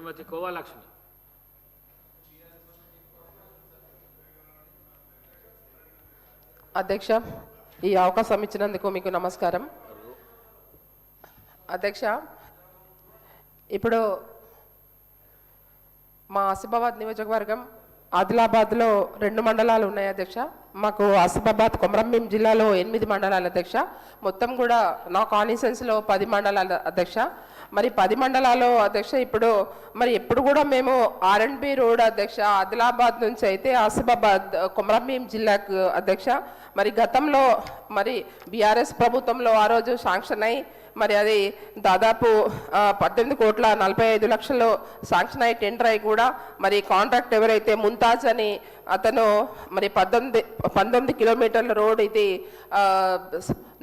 శ్రీమతి కోవాలక్ష్మి. అధ్యక్ష, ఈ అవకాశం ఇచ్చినందుకు మీకు నమస్కారం. అధ్యక్ష, ఇప్పుడు మా ఆసిఫాబాద్ నియోజకవర్గం ఆదిలాబాద్లో 2 మండలాలు ఉన్నాయి అధ్యక్ష. మాకు ఆసిఫాబాద్ కొమరంభీం జిల్లాలో 8 మండలాలు అధ్యక్ష. మొత్తం కూడా నా కాన్స్టిట్యుయెన్సీలో 10 మండలాలు అధ్యక్ష. మరి 10 మండలాలు అధ్యక్ష ఇప్పుడు మరి ఎప్పుడు కూడా మేము R&B రోడ్ అధ్యక్ష ఆదిలాబాద్ నుంచి అయితే ఆసిఫాబాద్ కొమరంభీం జిల్లాకు అధ్యక్ష మరి గతంలో మరి బీఆర్ఎస్ ప్రభుత్వంలో ఆ రోజు శాంక్షన్ అయి మరి అది దాదాపు 18,45,00,000 శాంక్షన్ అయి టెండర్ అయి కూడా మరి కాంట్రాక్ట్ ఎవరైతే ముంతాజ్ అని అతను మరి 19 కిలోమీటర్ల రోడ్ ఇది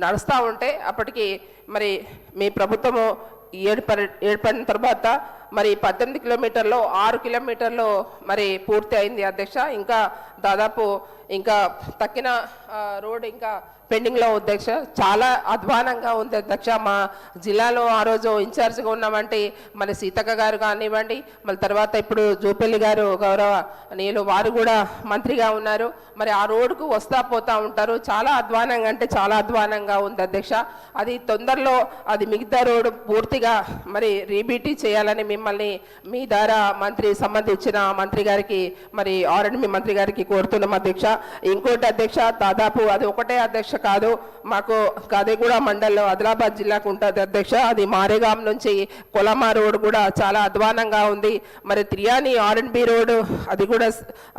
నడుస్తూ ఉంటే అప్పటికి మరి మీ ప్రభుత్వము ఏర్పడిన తర్వాత మరి 18 కిలోమీటర్లో 6 కిలోమీటర్లు మరి పూర్తి అయింది అధ్యక్ష. ఇంకా దాదాపు ఇంకా తక్కిన రోడ్ ఇంకా పెండింగ్లో అధ్యక్ష. చాలా అధ్వానంగా ఉంది అధ్యక్ష. మా జిల్లాలో ఆ రోజు ఇన్ఛార్జ్గా ఉన్నామంటే మరి సీతక్క గారు కానివ్వండి, మళ్ళీ తర్వాత ఇప్పుడు జూపల్లి గారు గౌరవనీయులు వారు కూడా మంత్రిగా ఉన్నారు. మరి ఆ రోడ్డుకు వస్తా పోతూ ఉంటారు. చాలా అధ్వానంగా అంటే చాలా అధ్వానంగా ఉంది అధ్యక్ష. అది తొందరలో అది మిగతా రోడ్డు పూర్తిగా మరి రీబీటీ చేయాలని మిమ్మల్ని మీ ద్వారా సంబంధించిన మంత్రి గారికి మరి R&B మంత్రి గారికి కోరుతున్నాం అధ్యక్ష. ఇంకోటి అధ్యక్ష, దాదాపు అది ఒకటే అధ్యక్ష కాదు, మాకు కాదేగూడ మండలం ఆదిలాబాద్ జిల్లాకు ఉంటుంది అధ్యక్ష. అది మారేగాం నుంచి కొలమా రోడ్ కూడా చాలా అధ్వానంగా ఉంది. మరి త్రియాని R&B రోడ్ అది కూడా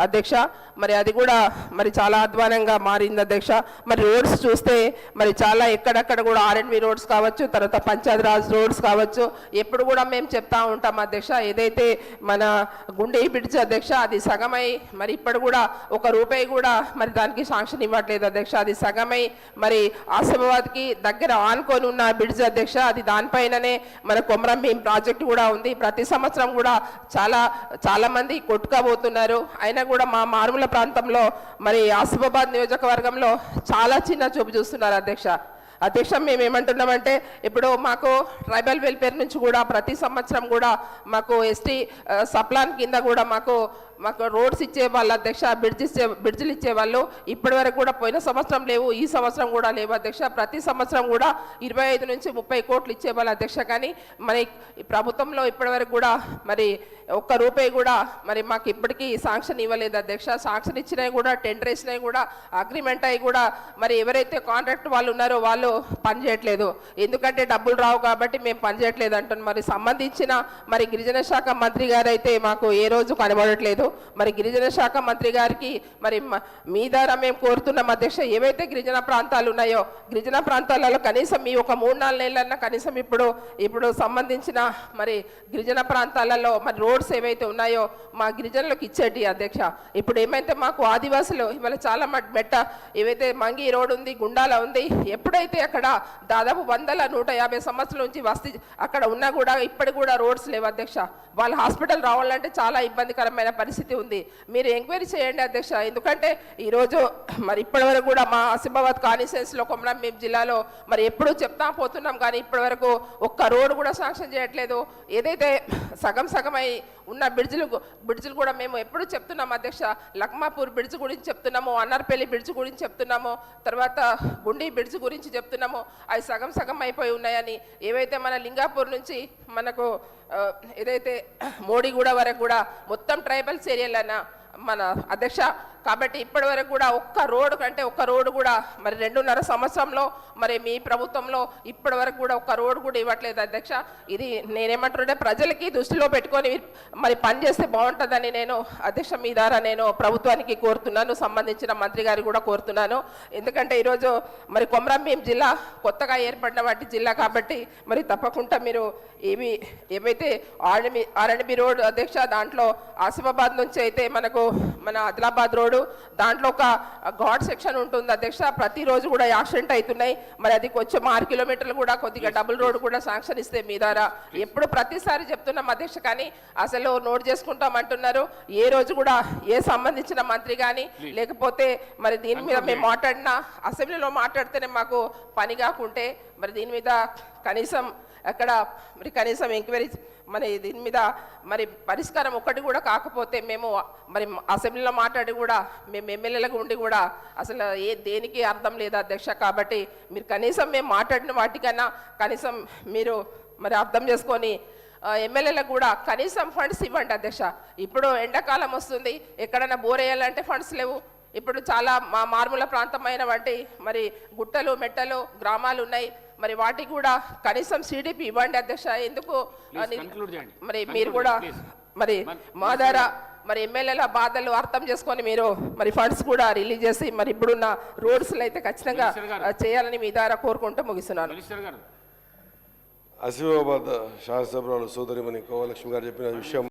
అధ్యక్ష మరి అది కూడా మరి చాలా అధ్వానంగా మారింది అధ్యక్ష. మరి రోడ్స్ చూస్తే మరి చాలా ఎక్కడెక్కడ కూడా R&B రోడ్స్ కావచ్చు, తర్వాత పంచాయతీరాజ్ రోడ్స్ కావచ్చు, ఎప్పుడు కూడా మేము చెప్తా ఉంటాం అధ్యక్ష. ఏదైతే మన గుండె బ్రిడ్జ్ అధ్యక్ష అది సగమై మరి ఇప్పుడు కూడా ₹1 కూడా మరి దానికి శాంక్షన్ ఇవ్వట్లేదు అధ్యక్ష. అది సగమై మరి ఆసిఫాబాద్కి దగ్గర ఆనుకొని ఉన్న బ్రిడ్జ్ అధ్యక్ష. అది దానిపైననే మన కొమరంభీం ప్రాజెక్టు కూడా ఉంది. ప్రతి సంవత్సరం కూడా చాలా మంది కొట్టుకోబోతున్నారు. అయినా కూడా మా మారుమూల ప్రాంతంలో మరి ఆసిఫాబాద్ నియోజకవర్గంలో చాలా చిన్న చూపు చూస్తున్నారు అధ్యక్ష. మేము ఏమంటున్నామంటే ఇప్పుడు మాకు ట్రైబల్ వెల్ఫేర్ నుంచి కూడా ప్రతి సంవత్సరం కూడా మాకు ఎస్టీ సప్లాన్ కింద కూడా మాకు రోడ్స్ ఇచ్చేవాళ్ళు అధ్యక్ష, బ్రిడ్జిలు ఇచ్చేవాళ్ళు. ఇప్పటి వరకు కూడా పోయిన సంవత్సరం లేవు, ఈ సంవత్సరం కూడా లేవు అధ్యక్ష. ప్రతి సంవత్సరం కూడా 25 నుంచి 30 కోట్లు ఇచ్చేవాళ్ళు అధ్యక్ష. కానీ మరి ప్రభుత్వంలో ఇప్పటి వరకు కూడా మరి ₹1 కూడా మరి మాకు ఇప్పటికీ శాంక్షన్ ఇవ్వలేదు అధ్యక్ష. శాంక్షన్ ఇచ్చినవి కూడా టెండర్ వేసినవి కూడా అగ్రిమెంట్ అయ్యి కూడా మరి ఎవరైతే కాంట్రాక్ట్ వాళ్ళు ఉన్నారో వాళ్ళు పనిచేయట్లేదు. ఎందుకంటే డబ్బులు రావు కాబట్టి మేము పనిచేయట్లేదు అంటున్నాం. మరి సంబంధించిన మరి గిరిజన శాఖ మంత్రి గారు అయితే మాకు ఏ రోజు కనబడట్లేదు. మరి గిరిజన శాఖ మంత్రి గారికి మరి మీ ద్వారా మేము కోరుతున్నాం అధ్యక్ష, ఏవైతే గిరిజన ప్రాంతాలు ఉన్నాయో గిరిజన ప్రాంతాలలో కనీసం మీ ఒక 3-4 నెలలన్నా కనీసం ఇప్పుడు సంబంధించిన మరి గిరిజన ప్రాంతాలలో మరి రోడ్స్ ఏవైతే ఉన్నాయో మా గిరిజనులకు ఇచ్చేటి అధ్యక్ష. ఇప్పుడు ఏమైతే మాకు ఆదివాసులు ఇవాళ చాలా మెట్ట ఏవైతే మంగి రోడ్ ఉంది, గుండాల ఉంది, ఎప్పుడైతే అక్కడ దాదాపు 100-150 సంవత్సరాల నుంచి వస్తీ అక్కడ ఉన్నా కూడా ఇప్పటికి కూడా రోడ్స్ లేవు అధ్యక్ష. వాళ్ళ హాస్పిటల్ రావాలంటే చాలా ఇబ్బందికరమైన పరిస్థితి ఉంది. మీరు ఎంక్వైరీ చేయండి అధ్యక్ష. ఎందుకంటే ఈరోజు మరి ఇప్పటి వరకు కూడా మా ఆసిఫాబాద్ కాన్స్టిట్యుయెన్సీలో కొమరంభీం జిల్లాలో మరి ఎప్పుడూ చెప్తా పోతున్నాం కానీ ఇప్పటి వరకు ఒక్క రోడ్డు కూడా శాంక్షన్ చేయట్లేదు. ఏదైతే సగమై ఉన్న బ్రిడ్జిలు కూడా మేము ఎప్పుడు చెప్తున్నాము అధ్యక్ష. లక్మాపూర్ బ్రిడ్జ్ గురించి చెప్తున్నాము, అన్నార్పల్లి బ్రిడ్జ్ గురించి చెప్తున్నాము, తర్వాత గుండి బ్రిడ్జ్ గురించి చెప్తున్నాము. అవి సగం అయిపోయి ఉన్నాయని. ఏవైతే మన లింగాపూర్ నుంచి మనకు ఏదైతే మోడీగూడ వరకు కూడా మొత్తం ట్రైబల్స్ ఏరియాలన్నా మన అధ్యక్ష. కాబట్టి ఇప్పటి వరకు కూడా ఒక్క రోడ్డు కూడా మరి 2.5 సంవత్సరంలో మరి మీ ప్రభుత్వంలో ఇప్పటి వరకు కూడా ఒక్క రోడ్డు కూడా ఇవ్వట్లేదు అధ్యక్ష. ఇది నేనేమంటుంటే ప్రజలకి దృష్టిలో పెట్టుకొని మరి పనిచేస్తే బాగుంటుందని నేను అధ్యక్ష మీ ద్వారా నేను ప్రభుత్వానికి కోరుతున్నాను, సంబంధించిన మంత్రి గారికి కూడా కోరుతున్నాను. ఎందుకంటే ఈరోజు మరి కొమరంభీం జిల్లా కొత్తగా ఏర్పడిన వాటి జిల్లా కాబట్టి మరి తప్పకుండా మీరు ఏవైతే R&B రోడ్ అధ్యక్ష, దాంట్లో ఆసిఫాబాద్ నుంచి అయితే మన ఆదిలాబాద్ రోడ్ దాంట్లో ఒక ఘాట్ సెక్షన్ ఉంటుంది అధ్యక్ష. ప్రతిరోజు కూడా యాక్సిడెంట్ అవుతున్నాయి. మరి అది కొంచెం 6 కిలోమీటర్లు కూడా కొద్దిగా డబుల్ రోడ్ కూడా శాంక్షన్ ఇస్తే మీ ద్వారా ఎప్పుడు ప్రతిసారి చెప్తున్నాం అధ్యక్ష. కానీ అసలు నోట్ చేసుకుంటాం అంటున్నారు. ఏ రోజు కూడా ఏ సంబంధించిన మంత్రి కానీ లేకపోతే మరి దీని మీద మేము మాట్లాడినా అసెంబ్లీలో మాట్లాడితేనే మాకు పని కాకుంటే మరి దీని మీద కనీసం అక్కడ మరి కనీసం ఎంక్వైరీ మరి దీని మీద మరి పరిష్కారం ఒక్కటి కూడా కాకపోతే మేము మరి అసెంబ్లీలో మాట్లాడి కూడా మేము ఎమ్మెల్యేలకు ఉండి కూడా అసలు దేనికి అర్థం లేదు అధ్యక్ష. కాబట్టి మీరు కనీసం మేము మాట్లాడిన వాటికన్నా కనీసం మీరు మరి అర్థం చేసుకొని ఎమ్మెల్యేలకు కూడా కనీసం ఫండ్స్ ఇవ్వండి అధ్యక్ష. ఇప్పుడు ఎండాకాలం వస్తుంది, ఎక్కడైనా బోర్ వేయాలంటే ఫండ్స్ లేవు. ఇప్పుడు చాలా మారుమూల ప్రాంతమైన వంటి మరి గుట్టలు మెట్టలు గ్రామాలు ఉన్నాయి, మరి వాటికి కూడా కనీసం సిడిపి ఇవ్వండి అధ్యక్ష. ఎందుకు మరి మీరు కూడా మరి మా ద్వారా మరి ఎమ్మెల్యేల బాధలు అర్థం చేసుకొని మీరు మరి ఫండ్స్ కూడా రిలీజ్ చేసి మరి ఇప్పుడున్న రోడ్స్లో అయితే ఖచ్చితంగా చేయాలని మీ ద్వారా కోరుకుంటూ ముగిస్తున్నాను. ఆసిఫాబాద్ శాసనసభ్యురాలు సోదరిమణి కోవలక్ష్మి గారు చెప్పిన విషయం